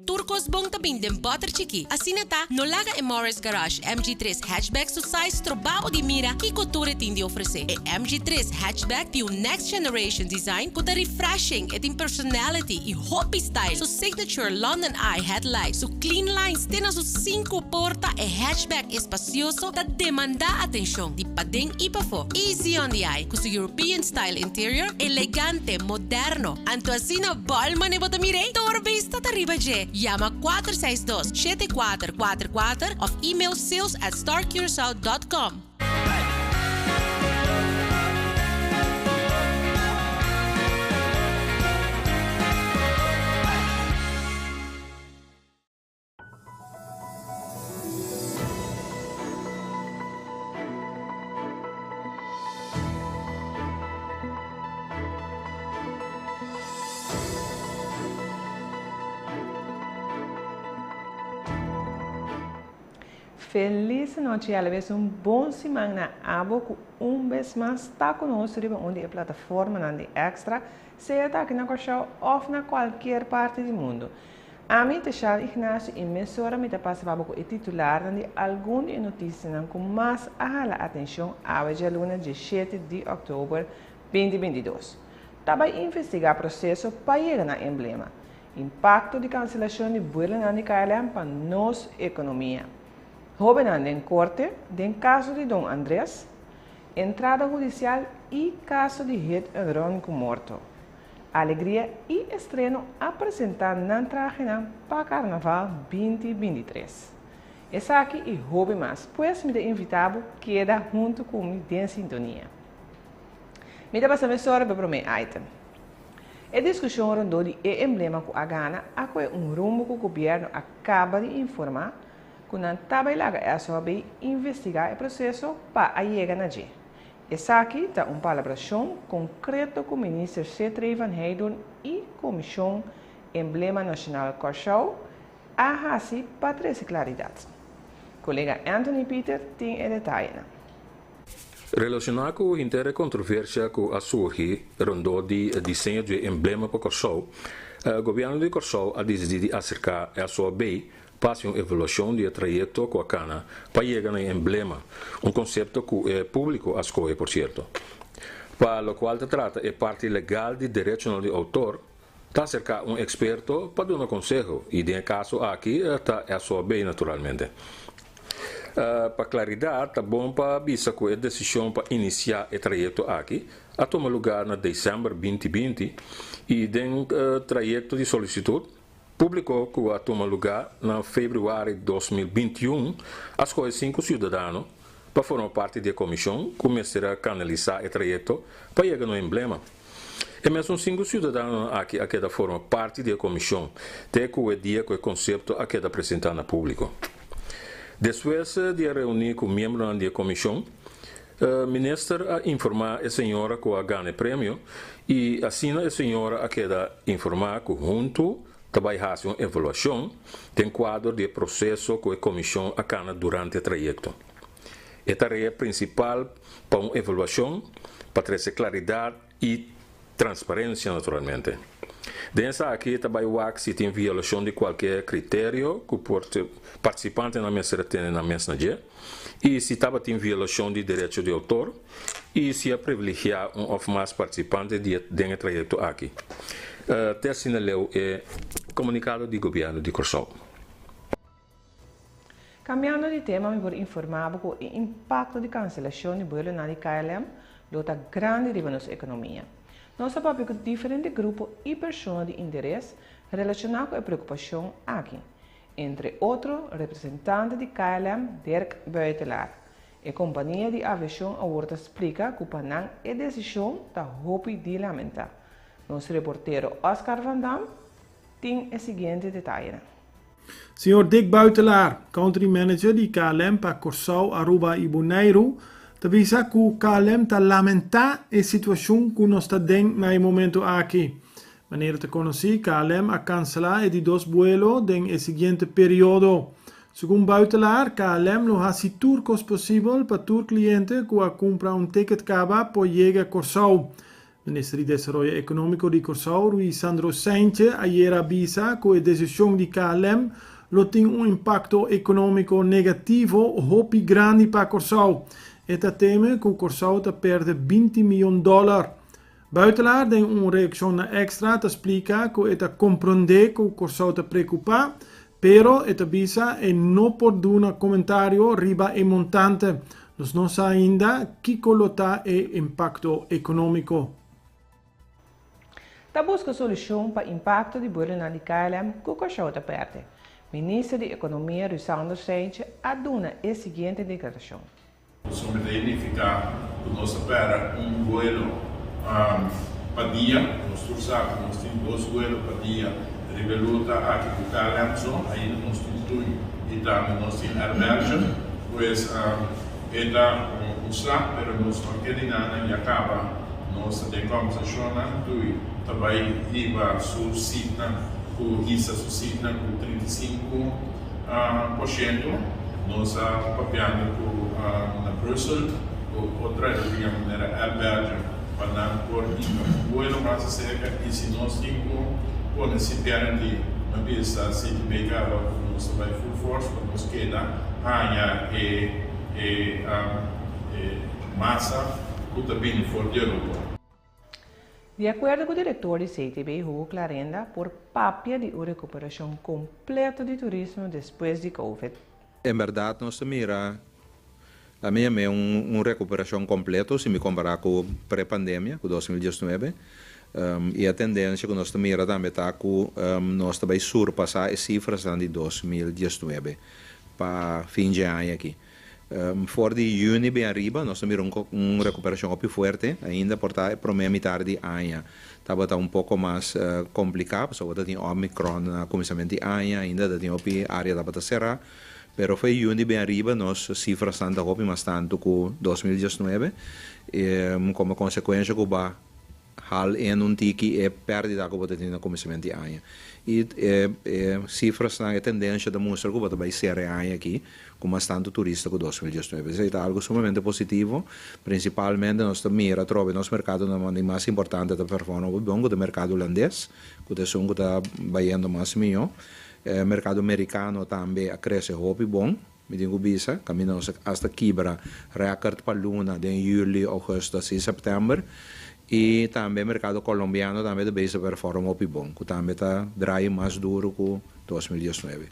Turcos bong tabing den butter chiki. Asinata, nolaga e Morris Garage MG3 hatchback su size trabaho di mira que couture tem de oferecer. E MG3 hatchback tem next generation design com refreshing e tem personality e hoppy style. Su signature London Eye headlight, su clean lines tem su 5 porta e hatchback espacioso da demanda atenção. Di padeng ipafo, easy on the eye, com su European style interior, elegante, moderno. Anto asina balman e botamire, torbista arriba je. Llama 462-7444 of email sales@starcuracao.com. Feliz noite a vez bom semana abo com vez mais está conosco onde a plataforma de extra seja aqui na Corsau ou na qualquer parte do mundo. A mim Teixeira Ignacio emissora me passa para o titular de algumas notícias com mais a atenção a luna de 7 de outubro 2022. Também investigar processo para chegar na emblema. Impacto de cancelação de vuelo na KLM para nossa economia. Joven en corte, den caso de Don Andrés, entrada judicial e caso de hit Ronco morto. Alegria e estreno apresentado na trajena para Carnaval 2023. Essa aqui e Joven mais, pois me invitado queda junto comigo em sintonia. Me dá para saber para o meu item. A discussão rondou de emblema com a Gana, a qual rumo que o governo acaba de informar quando trabalha a SOB investigar o processo para chegar na G. Essa aqui está uma colaboração concreta com o ministro C3 Van Heijden e Comissão Emblema Nacional Corsau, a Hassi para trazer claridade. Colega Anthony Peter tem o detalhe. Relacionado com a inteira controvérsia que a surge rondou de desenho de emblema para Corsau, o governo de Corsau ha decidido acercar a SOB para uma avaliação do trajeto com a cana para chegar no emblema, conceito que é público a escolha, por certo. Para o qual se trata é parte legal de direito do autor, está cerca experto para dar um conselho, e no caso aqui está a SOB naturalmente. Para claridade, está bom para avisar que a decisão para iniciar o trajeto aqui a tomar lugar em dezembro 2020 e tem trajeto de solicitude publicou que a tomar lugar em fevereiro de 2021 as coisas 5 cidadãos para formar parte da comissão começará a canalizar o trajeto para chegar no emblema. E mesmo 5 cidadãos aqui que formam parte da comissão até que o dia que o conceito aqui apresentar no público. Depois de reunir com membros da comissão, o ministro informa a senhora que a ganha prêmio e assim a senhora aqui informar que junto também faz uma avaliação do quadro de processo que a comissão acana durante o trajeto. A tarefa principal para uma avaliação para trazer claridade e transparência naturalmente. Dessa aqui também o se tem violação de qualquer critério que o participante na mesa tem na mesa e se também tem violação de direito de autor e se é privilegiar um ou mais participantes dentro do trajeto aqui. Terceiro é comunicado do governo de Corsau. Cambiando de tema, me vou informar que o impacto de cancelação de vuelo na KLM lota grande riba nossa economia. Nós sabemos que diferentes grupos e pessoas de interesse relacionados com a preocupação aqui, entre outros representantes de KLM, Dirk Buitelaar. A companhia de aviação agora explica que o Panang é decisão da roupa de lamentar. Nosso reporteiro Oscar Van Dam tem o seguinte detalhe. Senhor Dick Buitelaar, country manager de KLM para Corsau, Aruba e Bonaire, avisa que o KLM está lamentar a situação que nós está dentro no momento aqui. Maneira de conhecer, KLM a cancelar de 2 vuelos no seguinte período. Segundo Buitelaar, KLM não há se turcos possível para todo cliente que a comprar ticket caba por chegar a Corsau. Ministro di Desarrollo Econômico di Curaçao, Rui Sandro Sainche, ayer avisa que a decisão de KLM tem impacto econômico negativo hopi grande para Curaçao. Eta teme que o Curaçao perde $20 milhões. Buitenlaar tem reação extra, explica que eta compreende que o Curaçao preocupa, pero eta avisa e não pode dar comentário riba e montante. Nós não sabemos ainda que colota e impacto econômico. Ta busca solução para o impacto de bolha de KLM que o Curaçao perde. Ministro de Economia, Rui Sandro Sainche, aduna a seguinte declaração. Som identificar o nosso para vuelo per dia, nós temos 2 vuelos per dia riveluta aqui do KLM, ainda nós temos e também nós temos albergue, pois é slag, mas nós não queremos nada e acaba nossa decomposição também riba suscita com isso suscita com 35%, nós papiando na Bruxelas, outra digamos era albergue para por vuelo mais cerca e se nós temos por esse período uma vez se pegar nós vai full force para nos queda ganha e massa que também for de Europa. De acordo com o diretor do CTB, Hugo Clarenda, por papia de uma recuperação completa de turismo depois de Covid. Em verdade, nós mira a minha é uma recuperação completa se me comparar com pré-pandemia, com 2019. E a tendência que nós mira também está que nós também surpassar as cifras de 2019 para fim de ano aqui. Fora de junho bem arriba, nós temos uma recuperação muito forte, ainda por a primeira metade de ano. Estava um pouco mais complicado, porque tem Omicron no começamento de ano, ainda tem a área da serra, mas foi junho bem arriba, nós cifras estão mais tanto que 2019, como consequência que o hal em tiki é perdida que tem no começamento de ano. E cifras na tendência da mostra que vai ser aqui, com bastante turista que 2019. Isso é algo sumamente positivo, principalmente nós mira trove nosso mercado mais importante da performance do mercado holandês, que está baiando mais melhor. Mercado americano também cresce muito bom. Me digo bisa, caminhamos hasta quebra, record para luna de julho, agosto e setembro. E também o mercado colombiano também de base performa muito bom, que também está drive mais duro que 2019.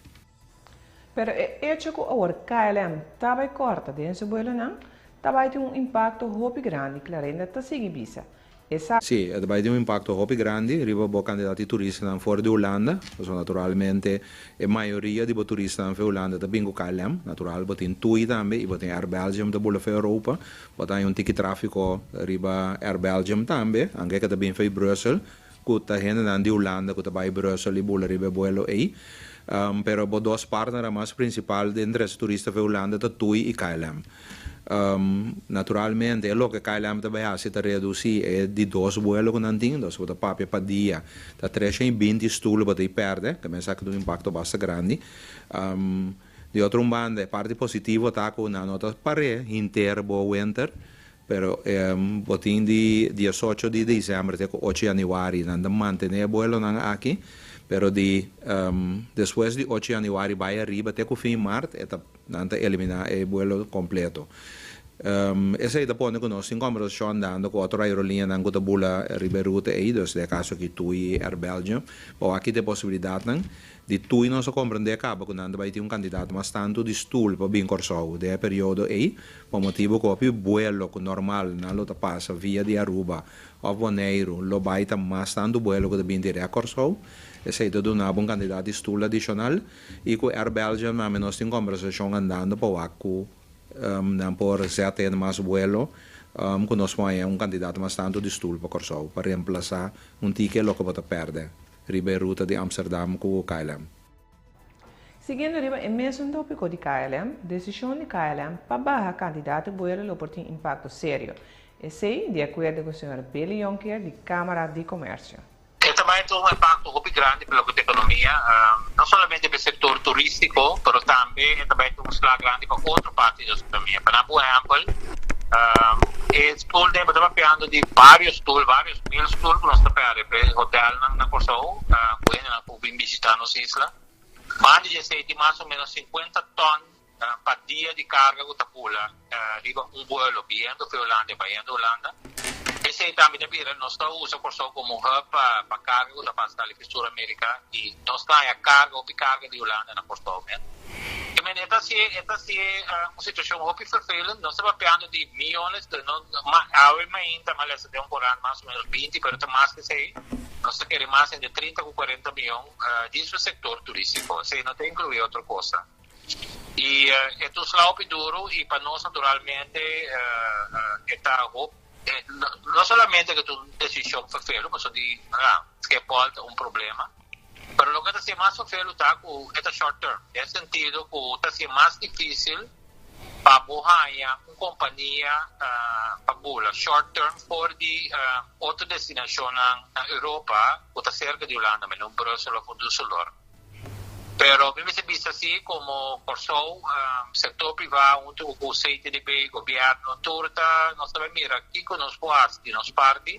Pero o hecho que o KLM estava corta dentro do vuelo não, também tem impacto muito grande, Clarenda está seguindo bisa. Sì, vai ter impatto molto grande, arriva candidati turisti fuori di Olanda, naturalmente la maioria di turisti in Olanda da bingo KLM, naturalmente in TUI também, e tem Air Belgium da bola Europa, tem un ticket traffico arriba Air Belgium também, anche che da bin fai Brussels, che ta gente di Olanda che vai Brussels e bola arriba vuelo aí. Pero dos partners mais principais dentro dos turistas de Holanda da TUI e KLM. Naturalmente, o que KLM também faz é reduzir de 2 vuelos que não tem, então o papel para dia, da 320 stools para perde, que me sabe que tem um impacto bastante grande. De outro banda, a parte positiva está com a nota pare inteira boa winter, pero botin de 18 de dezembro até 8 de janeiro, não manter o vuelo aqui. Pero depois de 8 de janeiro vai arriba até o fim de março, não eliminar o vuelo completo. Essa é a ponto que nós estamos andando com outra aerolínea que está bula riberuta aí, então é caso que TUI Air Belgium. Bom, aqui tem possibilidade de TUI não se compreender acaba quando vai ter candidato mas tanto de stool para bem Curaçao, de período aí, por motivo que o vuelo normal não lo passa via de Aruba ou Bonaire, lo vai ter mais tanto vuelo que bem direto a Curaçao. Esse é todo um candidato de stool adicional e com Air Belgium nós temos conversação andando para o não por se ter mais vuelo, que nós temos candidato mais tanto de stool para Curaçao, para reemplaçar ticket que pode perder. Riberuta de Amsterdam com o KLM. Seguindo o mesmo tópico de KLM, a decisão de KLM para barrar candidato vuelo tem impacto sério. Esse de acordo com o Sr. Billy Jonker, de Câmara de Comércio. Também tem impacto muito grande pela economia, não somente para o setor turístico, mas também tem um slag grande para outra parte da economia. Por exemplo, e stool ne estava piando di varios mil stool con sta per hotel na Corsou, quindi na pubblic visitando l'isla. Ma di gestiti más o menos 50 ton per dia di carga con tapula, arriva un vuelo viendo Finlandia, vayendo Olanda. E se também de pira nós está usa Corsou como hub para carga da pasta ali Sul America e nós está a carga ou carga de Holanda na Corsou, né? E men esta sim uma situação muito vervelhante, nós estamos falando de milhões de não ainda mas de coran mais ou menos 20, pero mais que sei, nós queremos mais de 30 ou 40 milhões disso setor turístico, se não tem incluir outra coisa. E é slaupe duro e para nós naturalmente está não somente que tu decisão vervelho, mas de que pode problema. Pero lo que está siendo más feo está con esta short term. En el sentido que está siendo más difícil para una compañía para short term por de otra destinación en Europa o está cerca de Holanda, en Brussel o Düsseldorf. Pero a mí me visto así como Corsou, sector privado, o CITDB, gobierno, turta, no sabe, mira, aquí con los guardi, nos parti,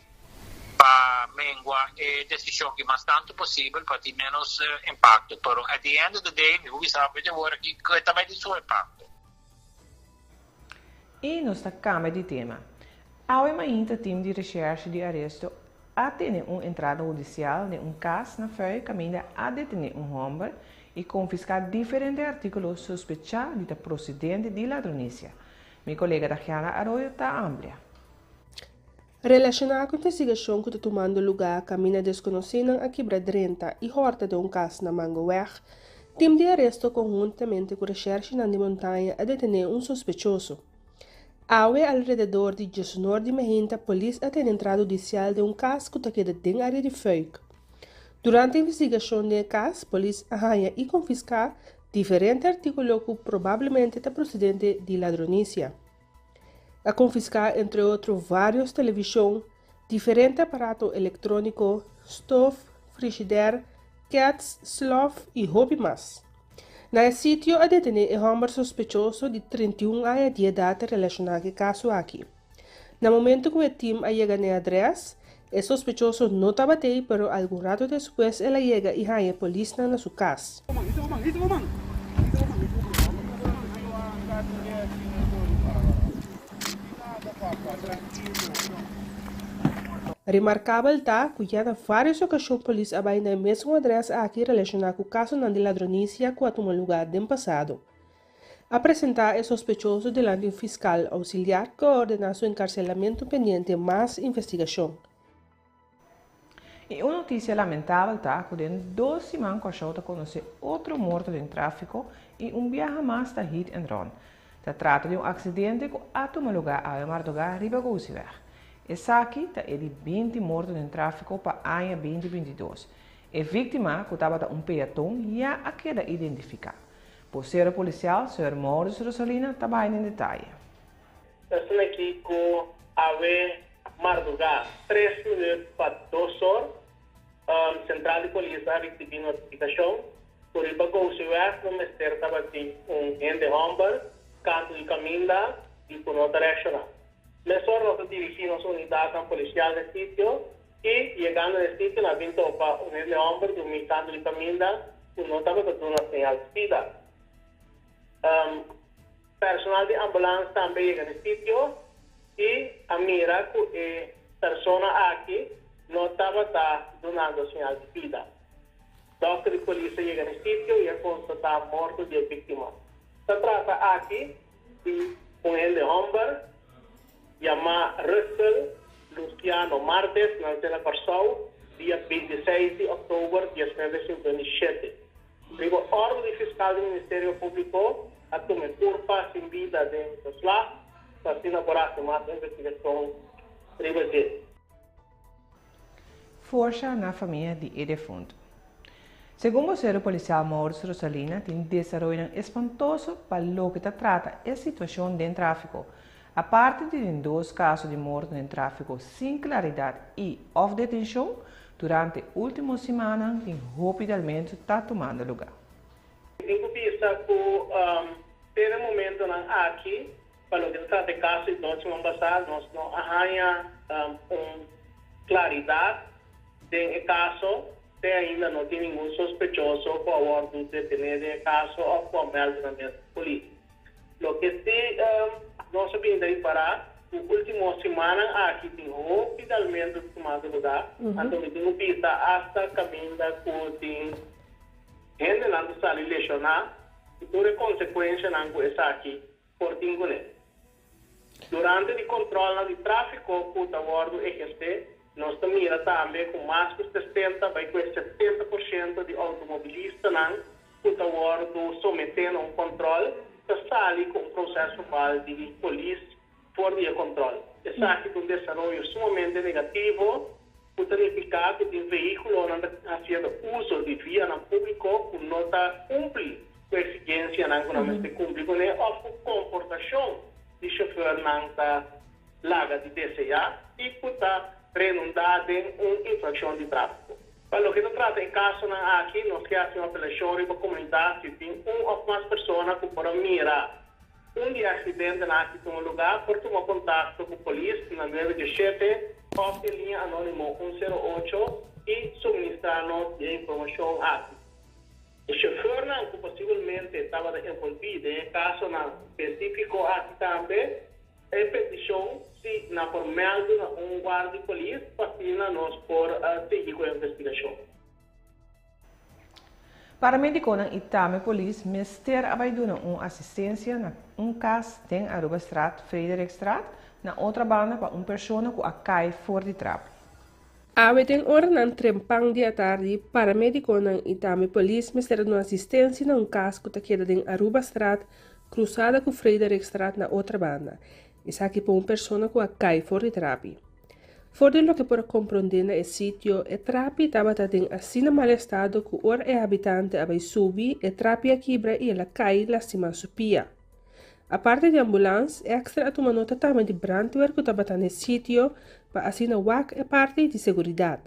para mengua e decisão que mais tanto possível para ter menos impacto. Pero at the end of the day, me gusta saber de agora que também tem seu impacto. E nesta cama de tema, ao ainda time de recherche de arresto a ter uma entrada judicial de caso na FEI caminha a detener homem e confiscar diferentes artículos suspeitados de procedente de ladronícia. Minha colega Diana Arroyo está amplia. Relacionado com a investigação que está tomando lugar a mina desconhecida a quebra-drenta e horta de caso na Mangower, time de arresto conjuntamente com recherche na montanha a detener suspeitoso. Awe alrededor de 19 de meia, a polícia tem entrada judicial de caso que está quedando em área de Feuk. Durante a investigação do caso, a polícia arranha e confisca diferentes artículos que provavelmente está procedente de ladronícia. A confiscar, entre outros, vários televisões, diferentes aparatos eletrônicos, stove, frigideira, cats, slof e hobby mais. No sítio, a detener é homem suspeitoso de 31 anos de idade relacionado com o caso aqui. No momento que o time chega na adresse, o suspeitoso não estava aí, mas algum rato depois ela chega e arranha a polícia na sua casa. Remarcável está que já na várias ocasiões a polícia vai na mesma adresse aqui relacionado com o caso de ladronícia que tomou lugar no passado. Apresentar é suspeitoso delante de um fiscal auxiliar que ordena seu encarcelamento pendente mais investigação. E uma notícia lamentável está que em 2 semanas a gente conhece outro morto em tráfico e viaje mais da hit and run. Se trata de acidente que tomou lugar a Mardogar Ribagoziweg. Essa aqui é de 20 mortos em tráfico para o ano 2022. A vítima, que estava peatão, já queda identificada. Por ser policial, Sr. Mauricio Rosalina trabalha em detalhe. Estamos aqui com a Mardogar, 3 minutos para 2 horas. Central de Polícia recebeu notificação. Por Ribagoziweg, o mestre estava aqui em Homber, canto de Caminda e por outra regional. Nosotros nos dirigimos a unidad policial del sitio y llegando al sitio nos vimos para unirle a hombre de un canto de camina y no estaba con una señal de vida. Personal de ambulancia también llega al sitio y a mira que persona aquí no estaba dando señal de vida. Doctor de policía llega al sitio y constata muerto de víctima. Se trata aquí de un de hombre llama Russell Luciano Martes, nace na Corsou, dia 26 de outubro de 1957. Ribo órgão de fiscal do Ministério Público, a tomar curva sem vida de Tosla, para se elaborar mais investigação privada. Força na família de defunto. Segundo o ser policial Mauricio Rosalina, tem desenvolvido espantoso para o que trata a situação de tráfico. A parte de 2 casos de morte em tráfico sem claridade e ou detenção, durante a última semana, que rapidamente está tomando lugar. Tenho visto que, pelo momento, aqui, para lo que se trata de caso de noche ambasada, nos no arranha claridade de caso, se ainda não tem nenhum sospechoso por favor de detener de caso ou por meldamento de polícia. Lo que se nós sabemos para a última semana aqui tem finalmente tomado lugar, então me tenho pista hasta caminho da tem gente lá no sala lecionar e toda consequência não coisa aqui por tingone. Durante o controle de tráfego, por favor, nós também também com mais de 60%, vai com 70% de automobilistas não, por favor, sometendo um controle, que sai com um processo de polícia fora de controle. Isso aqui é um desenvolvimento sumamente negativo, por significar que o veículo não está fazendo uso de via no público, que não está cumprindo com a exigência não está cumprindo, ou com comportação de chauffeur não está larga de DCA e que está redundado em uma infração de tráfego. Para o que se trata em caso aqui, nós queremos uma apelação para a comunidade que tem uma ou mais pessoas que podem mirar dia acidente aqui em um lugar, por tomar contato com a polícia na 917 ou a linha anônima 108 e suministrar-nos a informação aqui. O chauffeur que possivelmente estava envolvido em caso específico aqui também, é petição se na por meio de guarda de polícia para nós por seguir com a investigação. Paramédico na Itame Police mister vai dar uma assistência na caso tem Aruba Straat, Frederikstraat, na outra banda para uma pessoa que cai fora de trapo. Tem hora na trempang dia tarde, paramédico na Itame Police mister uma assistência na caso que queda em Aruba Straat, cruzada com Frederikstraat na outra banda. Isso aqui para uma pessoa que cai fora de trapo. Fora lo que por compreender na sítio, o trapi estava em assim mal estado que ora é habitante vai subir e trapi a quebra e ela cai lá cima supia. A parte de ambulância, extra a tomar nota também de brandweer que estava no sítio para assim a WAC é parte de segurança.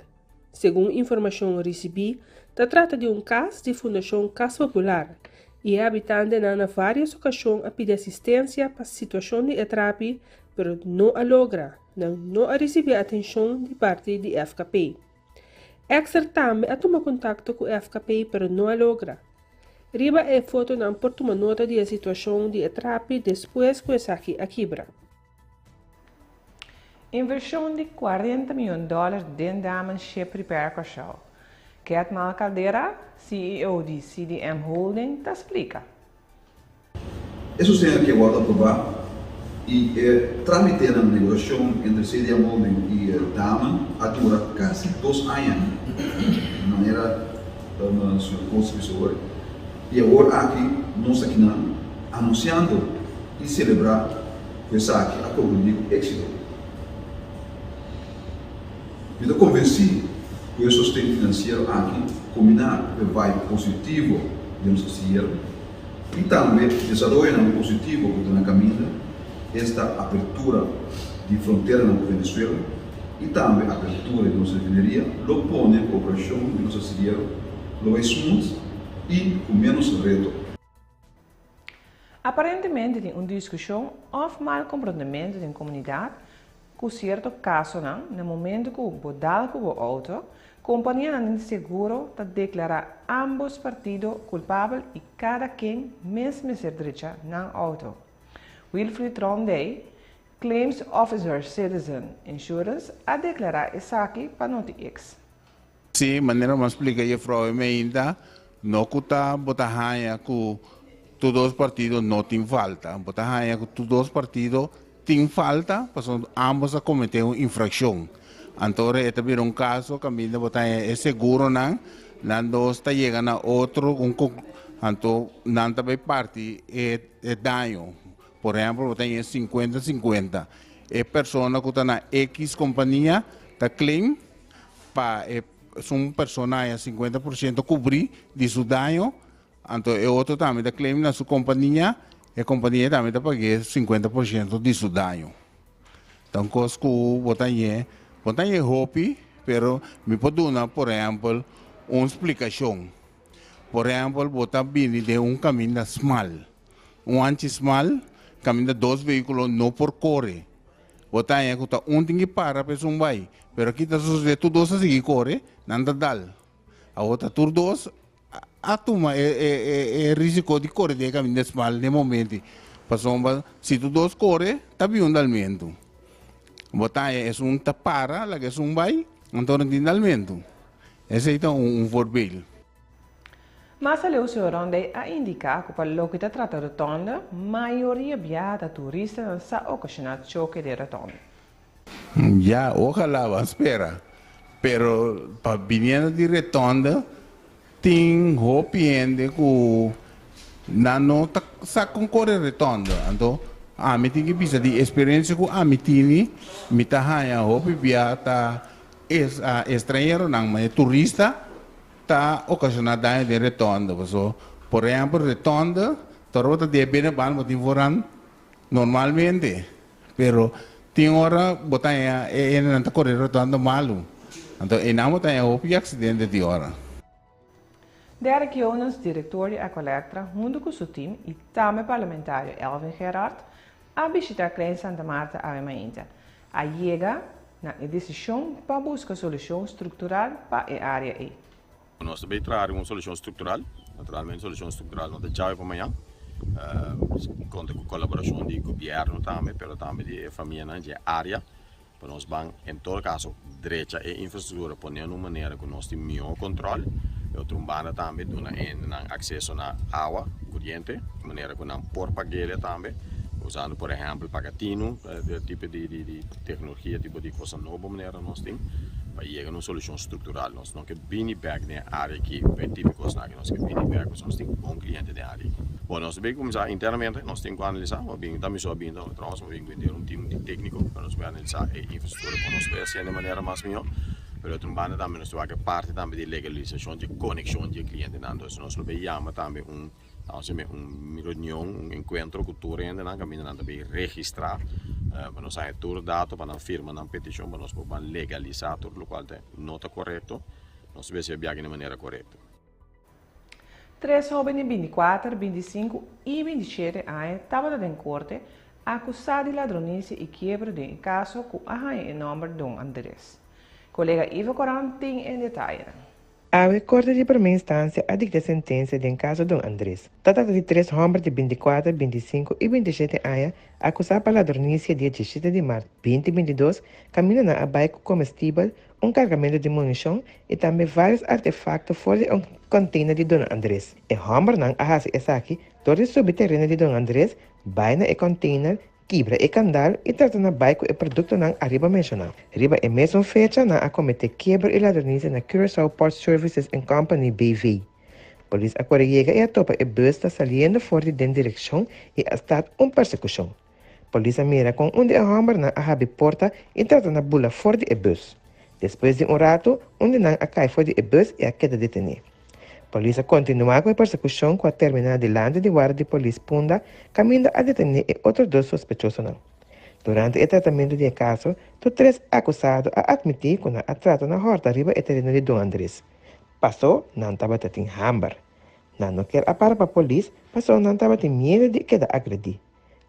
Segundo informação recebi, se trata de caso de Fundação Casa Popular e é habitante na várias ocasiões a pedir assistência para a situação de trapi, mas não a logra. Não a receber atenção de parte de FKP. Exer também a tomar contato com o FKP, mas não a logra. Riba é foto não por tomar nota da situação de trapi depois que essa aqui a quebra. Inversão de $40 milhões dentro da Manship Repair Corshell. Cat Mal Caldeira, CEO de CDM Holding, te explica. Isso tem que agora aprovar. E tramite na negociação entre CDM Holding e Daman dura quase 2 anos, de maneira consumidor. E agora aqui, nós aqui anunciando e celebrar que essa aqui a com êxito. Eu estou convencido que o sustento financeiro aqui combinado vai positivo de nosso dinheiro e também desenvolvimento positivo que está na caminho. Esta apertura de fronteira na Venezuela e também a abertura de nossa refineria lo põe a cooperação de nosso dinheiro lo é smooth e com menos reto. Aparentemente tem uma discussão ou mal comportamento da comunidade com certo caso no momento que o bodal com o auto, a companhia de seguro está declarar ambos partidos culpáveis e cada quem mesmo ser direita no auto. Wilfried Rondey, Claims Officer Citizen Insurance, a declarar isso aqui para NotiX. Sim, maneira mais explica aí, Frau ainda, não custa botar que todos os partidos não têm falta. Botar que todos os partidos têm falta, porque ambos a cometer uma infração. Então, é também caso que a minha botar é seguro, não está chegando a outro, então, não também parte é dano. Por exemplo, tem 50-50. É pessoa que está na X companhia, está claim, para uma pessoa 50% cobrir de seu dano, então é outro também está claim na sua companhia, e a companhia também está pagando 50% de seu dano. Então, coisa que botar é hobby, mas me pode dar, por exemplo, uma explicação. Por exemplo, botar bem de caminho small. Anti-small, camina 2 vehículos no por corre. Bota aí que tá tem que para para um vai. Pero aqui tá sucede tu 2 assim corre, nada dal. A outra tur 2 a tuma é risco de correr de caminho mal no momento. Passou se tu 2 corre, tá bem um dalmento. Bota aí é tá para, lá que é vai, então não tem dalmento. Esse é então voorbeeld. Mas a ronde a indicar que para o que trata rotonda, maioria viada turista não sa ocasionado choque de rotonda. Ya, ojalá va a esperar. Pero para viniendo de rotonda, tem hopiende que não tá sa concorre rotonda. Então, a mim tem que pensar de experiência que a mim tem, me tá hanha hopi viada estrangeiro não, mas turista tá ocasionado de rotonda. So, por exemplo, rotonda, torota de bem ban mas tem normalmente, pero tem hora botar não tá correndo rotonda malo. Então, e não tem hopi acidente de hora. Derek Jonas, diretor de Ecolectra, junto com o seu time e também parlamentário Elvin Gerard, a visitar Klein Santa Marta a Mainta. A chega na decisão para buscar solução estrutural para a área aí. Nós também trazemos uma solução estrutural, naturalmente solução estrutural não é já para amanhã. Conta com a colaboração do governo também, mas também de família de área. Para nós vamos, em todo caso, direita e infraestrutura, poner uma maneira que nós temos melhor controle. Eu trombana também, dando acesso à água corrente, de maneira que não por pagar também. Usando, por exemplo, pagatino, tipo de tecnologia, tipo de coisa nova, maneira nós temos. Para chegar a uma solução estrutural, nós não queremos vir back na área aqui, bem tipo de coisa que nós queremos vir back, nós temos bom cliente da área. Bom, nós temos que começar internamente, nós temos que analisar, também só bem, nós temos que ter um time técnico para nós analisar a infraestrutura, para nós ver de maneira mais melhor. Pero também nós temos que parte também de legalização, de conexão de cliente, então nós vamos chamar também reunião, encontro com o ainda na caminho também registrar, para nós sair todo dado para nós firmar na petição, para nós poder legalizar tudo o qual não está correto, nós vamos ver de maneira correta. 3 jovens de 24, 25 e 27 anos estavam em corte acusados de ladronice e quebra de caso com a rainha em nome de Dom Andrés. Colega Ivo Coran tem em detalhe. A Corte de Primeira Instância dicta sentença em caso de Dom Andrés. Trata de 3 homens de 24, 25 e 27 anos acusados por ladronice dia 17 de março de 2022, caminhando a bike comestível, carregamento de munição e também vários artefactos fora de container de Dom Andrés. E homem não arrasa essa aqui, todo o subterrâneo de Dom Andrés, vai na container, quebra e candal e trata na bike e produto não arriba mencionado. Arriba é mesmo fecha na a cometer quebra e ladronice na Curaçao Port Services and Company BV. Polícia agora chega e a topa e bus está saliendo fora de direção e está persecução. Polícia mira com onde a homem na a habi porta e trata na bula fora de bus. Depois de rato, onde não a cai fora de bus e a queda detenido. Polícia continua com a persecução com a terminal de lande de guarda de polícia Punda, caminhando a detener e outros 2 sospechosos. Durante o tratamento do caso, os 3 acusados a admitir que a trata na horta arriba e terreno de Dom Andrés. Passou, não estava em hambar. Não quer apar para a polícia, passou não estava em medo de quedar agredido.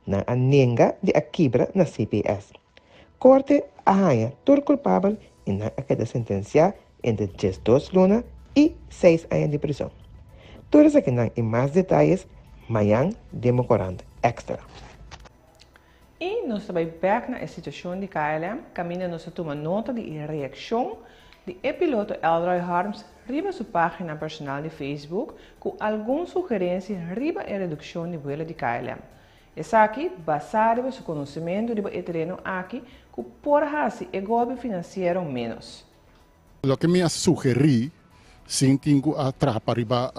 Não a nenga de a quebra na CPS. Corte arranha todo culpável e não a queda sentenciada entre 2 lunas e 6 anos de prisão. Tudo isso aqui e mais detalhes, amanhã democorando extra. E nós também back na situação de KLM, caminha nós toma nota de reação de piloto Elroy Harms riba sua página personal de Facebook com algumas sugerências riba a redução de vuelo de KLM. Essa aqui, baseado no seu conhecimento de terreno aqui, que por assim o governo financeiro menos. O que me sugeri sim tenho a trapa riba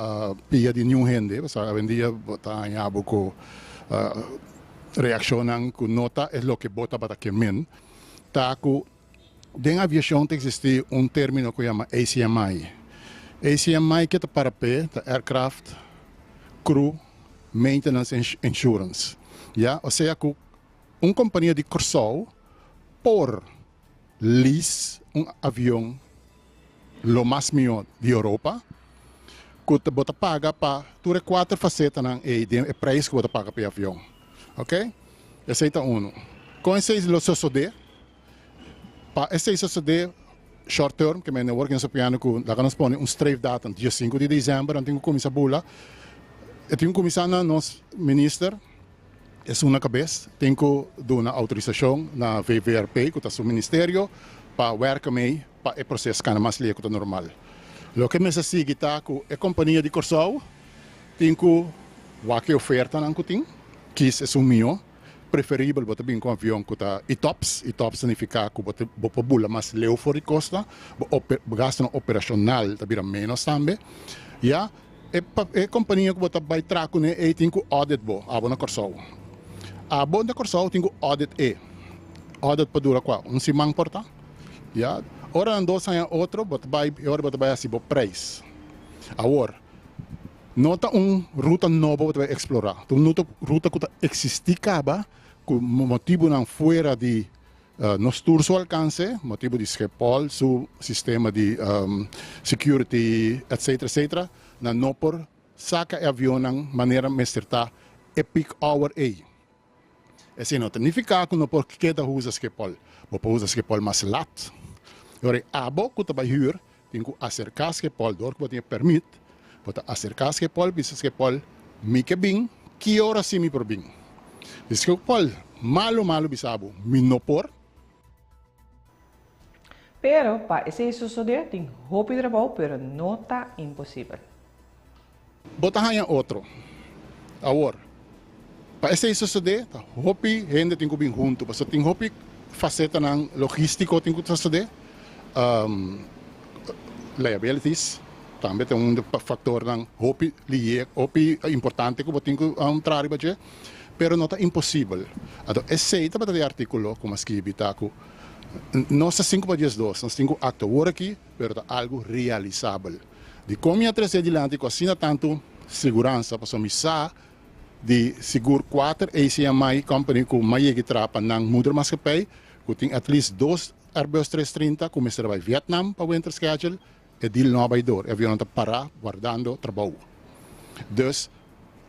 pia de new gente, porque vendia botar em abo com reacionam com nota é o que bota para que men. Tá com dentro aviação existe termo que chama ACMI. ACMI que é para P, aircraft, crew, maintenance insurance. Ja, ou seja, que companhia de Curaçao por lease avião lo mais melhor de Europa, que você paga para 4 facetas e preço que você paga para o avião. Ok? Esse é um. Com esse lo sucede, para esse sucede short term, que me working sa piano ko, da nos pone streefdatum, dia 5 de dezembro, ang tingo komisa bula. E tingo komisa na nos minister, é uma cabeça, tenho uma autorização na VVRP, que está no Ministério, para werken mee, para o processo que mais legal normal. O que me sigue está com a companhia de Corsau, tenho uma oferta na Ancutim, que é o meu, preferível botar bem com avião que está ITOPS significa que botar bula mais leu fora de costa, gasto operacional também menos também, ja, a companhia que botar vai traco né, e tenho audit bo, abo na Corsau. A bonda Corsau tem audit audit para dura qual simang porta ya ora ando sai outro but vai assim bo preço agora nota ruta nova para explorar tu nota ruta que existe caba com motivo não fora de nos tour seu alcance motivo de Schiphol su sistema de security etc na no por saca avião ng maneira mesterta peak hour assim não significa que não pode cada usa Schiphol, pode usar Schiphol mais lat. Agora abo que tu vai huur, tem que acercar Schiphol, dor que tem permit, pode acercar Schiphol, bisa Schiphol, mi que bem, que hora sim mi por bem. Schiphol malo bisabo, mi no por. Pero para esse suceder tem roupa de trabalho, pero não está impossível. Botahan outro. Agora para esse suceder, hopi gente tem que vir junto, porque tem hopi faceta ng logístico tem que suceder, liabilities, também tem fator ng hopi importante que tem que trabalhar baje, pero não está impossível. Então esse é o artigo como escrevi taco. Nós 5 para 10 nós temos acto aqui, pero é algo realizável. De como a trazer adiante com assim tanto segurança para somissar de seguro 4 ACMI company com mais que trapa ng moedermaatschappij, que tem at least 2 Airbus 330 que começar vai Vietnam para winter schedule e deal não vai door, e avião está para guardando trabalho. Dus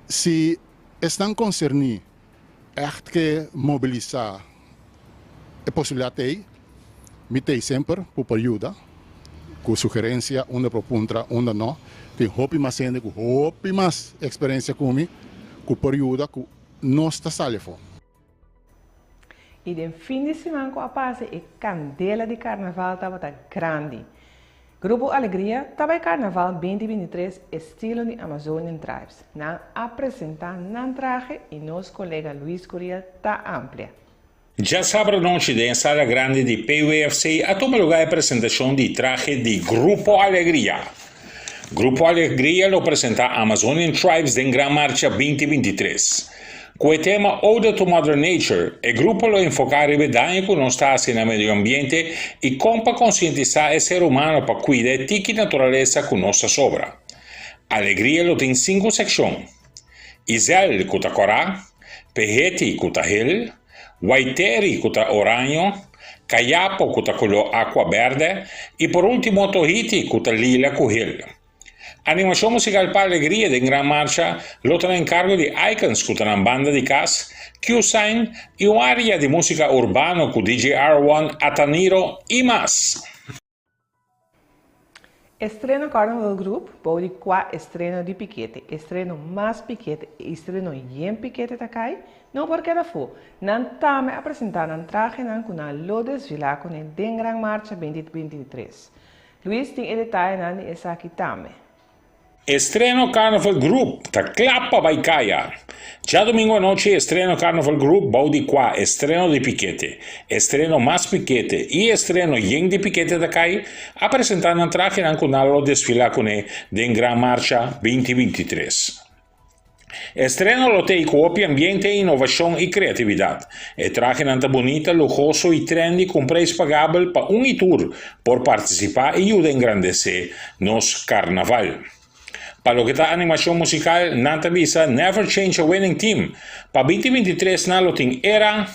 se estão concernidos echt que mobilizar a possibilidade me tem sempre por ajuda com sugerência onde propuntra onde não tem hopi mais gente com hopi mais experiência comigo com período que não está salvo. E no fim de semana que passa a candela de carnaval estava grande. Grupo Alegria estava em carnaval 2023 estilo de Amazonian Tribes. Na apresentar na traje e nosso colega Luiz Correa está amplia. Já sábado noite da sala grande de PUFC a tomar lugar a apresentação de traje de Grupo Alegria. Grupo Alegria lo apresenta Amazonian Tribes em Gran Marcha 2023. Com o tema Ode to Mother Nature, o grupo lo enfocare o danno que não está no meio ambiente e compa conscientizar o ser humano para cuidar de que natureza que nossa sobra. Alegria lo tem 5 secções. Isel que está corá, Peheti que está hel, Waiteri que está oranho, Kayapo que está color aqua verde e por último Tohiti que está lila com hel. Animação musical para alegria de Gran Marcha lo tem encargo de Icons que tem banda de cas, Q-Sign e uma área de música urbana com DJ R1, Ataniro e mais. Estreno Carnaval Group, pode qua estreno de piquete, estreno mais piquete e estreno yen piquete takai, não porque da for. Não tame apresentar um traje não com a lo desfilar com o de Gran Marcha 2023. Luiz tem o detalhe não de essa aqui também. Estreno Carnaval Group, ta clappa vai caia. Già domingo noche estreno Carnaval Group, baudi qua, estreno di piquete, estreno más piquete e estreno yen di piquete da cai, a presentare un traje anche un allo desfilacone den Gran Marcha 2023. Estreno lo tei copia ambiente, innovação e criatividade. E traje nanta bonita, lujoso e trendy com preço pagável para tour por participar e ayuda a engrandecer nos carnaval. Para lo que está animação musical, Nanta visa Never Change a Winning Team. Para 2023 na lo tem Era,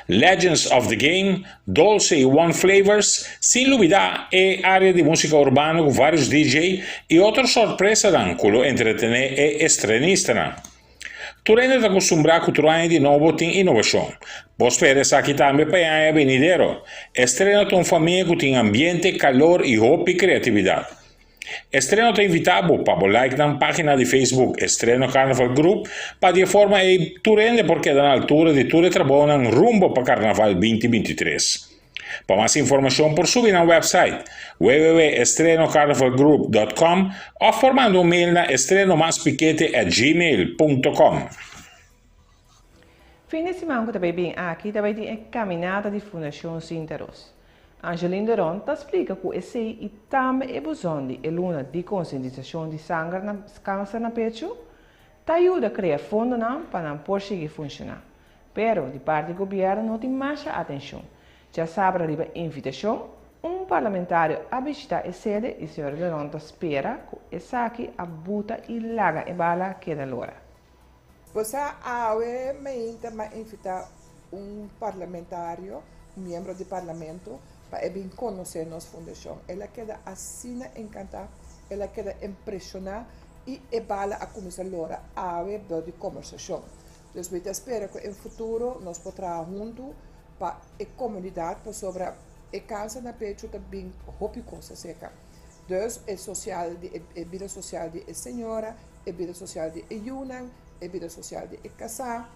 Legends of the Game, Dolce e One Flavors, sem dúvida é área de música urbana com vários DJ e outra surpresa dan, com o entretener e estrenista. Tu rende acostumbrado a trovare di nuovo in innovazione. Vos spera sa che tambe per anni venidero. Estreno un famiglia con un ambiente, calor e hobby creatividad. Estreno te invitabo para like na página de Facebook Estreno Carnaval Group para de forma e tu rende porque dan altura de tu trabonan rumbo para Carnaval 2023. Para mais informação por subir na website www.estrenocarnavalgroup.com ou formando um mail na estrenomaspiquete@gmail.com. Fim de semana que também bem aqui também tem caminhada de Fundação Sinteros. Angeline de Ron explica que esse e também é busão de luna de conscientização de sangue na câncer na pecho, te ajuda a criar fundo para não conseguir funcionar. Pero de parte do governo não tem mais atenção. Já sabe a invitação, parlamentário a visitar a sede e o senhor de Ron espera que esse aqui a buta e laga e bala que da lora. Você awe me invitar parlamentário, membro do parlamento, para conhecer nossa fundação. Ela quer assim encantar, ela quer impressionar e bala a começar a de conversação. Então, eu espero que no futuro nós possamos juntos para a comunidade, para sobre a câncer na pecho também roupa coisa seca. Então, a vida social de senhora, a vida social de Yunan, a vida social de casar,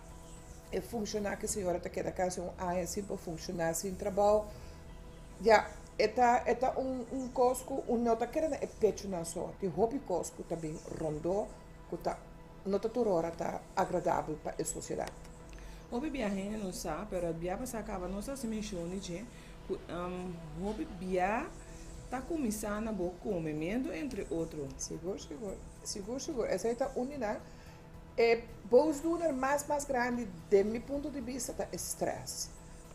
e funcionar que a senhora está querendo casa assim para funcionar sem trabalho. Já, é cosco, não está querendo pecho na só, tem roupa cosco também rondou, que está não está toda hora tá agradável para a sociedade. O viagem não sabe, mas a viagem acaba não se menciona de o viagem está começando a bom comimento entre outros. Seguro. Essa é a unidade. Os donos mais grande, de meu ponto de vista, é estresse.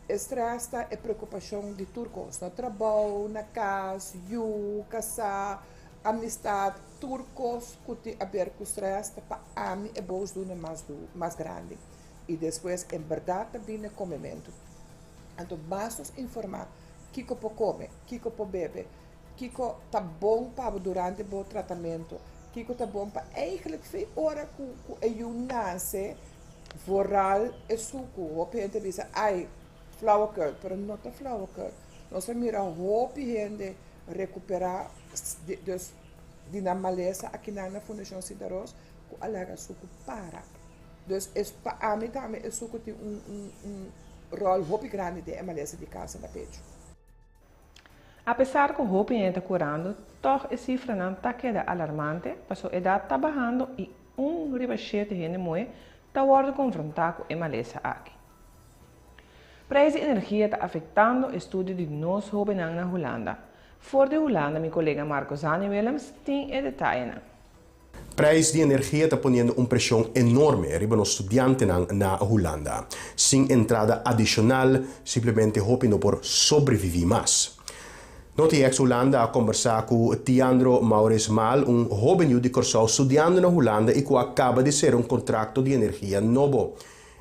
Estresse é a preocupação de turcos, no trabalho, na casa, casar, amistade, turcos, que a ver com estresse, para mim é os donos mais grande. E depois, em verdade, também é comimento. Então, basta informar o que pode comer, o que pode beber, o que está bom para durante o tratamento. Que está bom para eigenlijk veel horen que eu nasce vooral é suco o gente diz ai flauwekul pero não é flauwekul nós mira hope gente recuperar de na maleza aqui na Fundação Sinteros que alaga suco para dus es para mim também é suco tem rol hope grande de maleza de casa na pecho. Apesar que o roupa está curando, toch a cifra não está queda alarmante, pois a idade está bajando e ribachete de gente está sendo confrontado com a maleza aqui. Preço de energia está afetando o estudo de nós jovens na Holanda. Voor de Holanda, meu colega Marcos Anne Willems tem o detalhe. O preço de energia está ponendo uma pressão enorme sobre os estudantes na Holanda. Sem entrada adicional, simplesmente hoping por sobreviver mais. Noti ex-Holanda a conversar com Tiandro Maurice Mal, jovem de Corsau estudando na Holanda e que acaba de ser contrato de energia novo.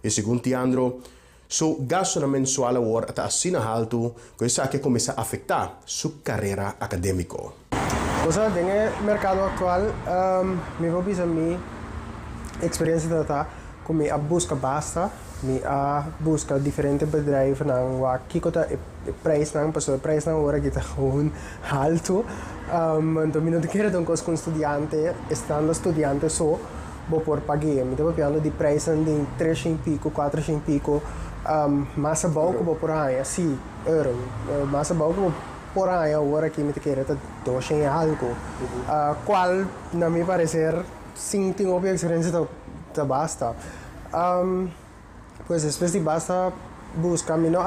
E segundo Tiandro, seu gasto mensual agora está assim alto que isso que começa a afetar sua carreira acadêmica. No mercado atual, me visa minha experiência da como a busca basta, a busca diferentes bedrijven waar kikota prijs nang paso prijs nang ora kita gewoon alto então me não quero então com estudiante estando estudiante só vou por pagar me estava pegando de prijs de 3 e pico 4 e pico massa balco vou por aí assim euro massa balco por aí agora que me quero tá 2 e algo qual na me parecer sim tenho uma experiência tá basta Pues después de basta buscar mi no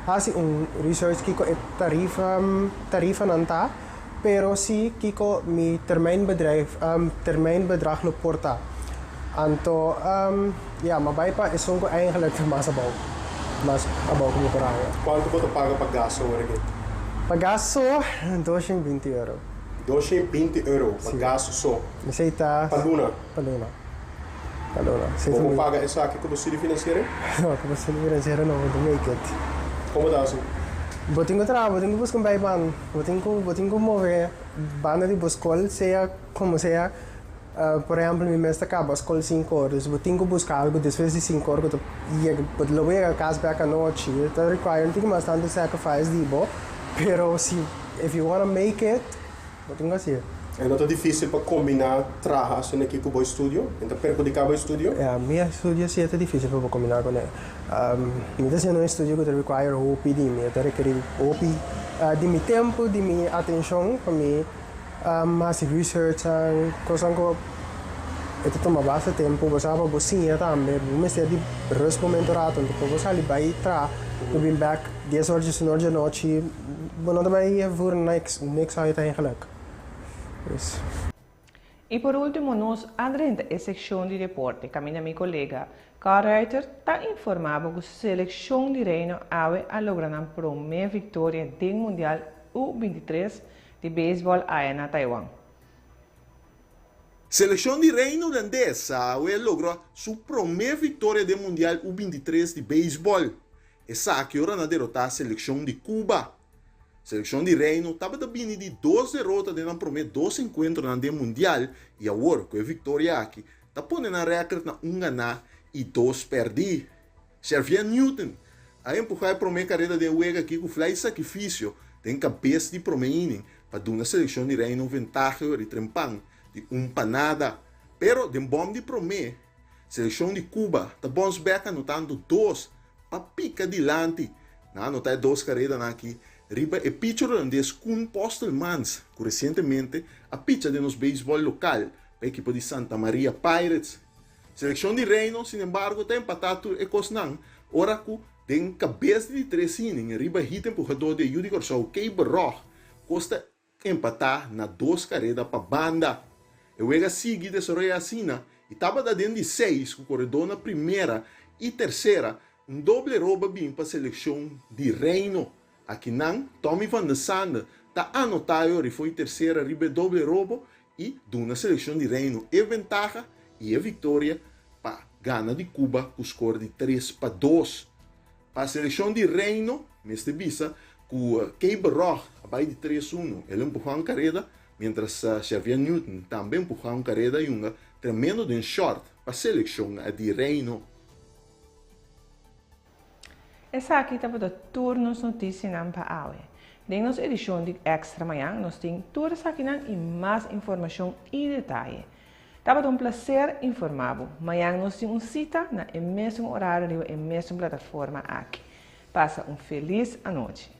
hace un research kiko tarifa nanta pero si kiko mi termijnbedrag no porta anto ja maar bijpa is ook eigenlijk mas abau como por aí. Quanto você paga para gasto agora aqui? Para gasto 220 euro. 220 euro para gasto só. Aceita. Paluna. Allora, como paga isso aqui com auxílio financeiro? Não, com auxílio financeiro não, não make it. Como dá assim? Eu tenho que trabalhar, eu tenho que buscar bem, eu tenho que mover, banda de buscar, seja como seja, por exemplo, mi mestre acaba a escola 5 horas, eu tenho que buscar algo después de 5 horas, eu lo voy a casa back a noite, it require um mais tanto sacrifice dibo, pero if you want to make it, eu tenho que fazer. É muito difícil para combinar trabalhos aqui com o estúdio, então perjudicar o estúdio? É, meu estúdio sim é difícil para combinar com ele. Eu estou fazendo um estúdio que require OP de mim, eu requer OP de meu tempo, de minha atenção, para mim, mais research, coisas que eu tomo bastante tempo, eu sabe, eu sim, também, eu me sei de momento rato, então eu sabe, vai tra, eu vim back 10 horas de noite, eu não também vou next aí eigenlijk. Isso. E por último, nós adrenta a secção de deporte, que meu colega Carl Reiter está informado que a seleção de Reino a lograr a primeira vitória do Mundial U23 de beisebol na Taiwan. Seleção de Reino holandesa logrou sua primeira vitória do Mundial U23 de beisebol. Essa que ora na derrotar a seleção de Cuba. Seleção de Reino estava vindo de 2 derrotas de primeiro 2 encontros no Mundial e agora com a vitória aqui está pondo a recorde na 1 ganhar e 2 perder. Xavier Newton a empurrar a primeira carreira de Uega aqui com fly sacrifício tem cabeça de primeiro inning para dar a seleção de Reino vantagem de trempang de 1 para nada. Pero de bom de primeiro, seleção de Cuba está bounce back anotando 2 para pica adiante. Na anotar 2 carreiras aqui. Riba e pitcher holandês Koen Postelmans, que recentemente a pitcher de nos beisebol local, para a equipe de Santa Maria Pirates. Seleção de Reino, sin embargo, está empatado e Cosnan, ora que tem cabeça de 3 innings, riba hit empurrador de Judy Corsau, Kei Roch, costa empatar na 2 carreiras para banda. E o Ega Sigui desarrolla assim, e estava dentro de 6, com o corredor na primeira e terceira, doble rouba bem para a seleção de Reino. Aqui não, Tommy van der Sande está anotado e foi terceira riba doble roubo e na seleção de Reino é vantagem e a vitória para Gana de Cuba com o score de 3-2. Para a seleção de Reino, neste bisa, com Kei Roch abaixo de 3-1, ele empurrou a carreira, mientras Xavier Newton também empurrou a carreira e tremendo de short para a seleção de Reino. Essa aqui estava do turnos notícias na Paawe. Em nossa edição de Extra Manhã, nós temos todas aqui e mais informação e detalhe. Estava um prazer informar-vos. Amanhã nós temos cita na mesmo horário e mesma plataforma aqui. Passa feliz noite.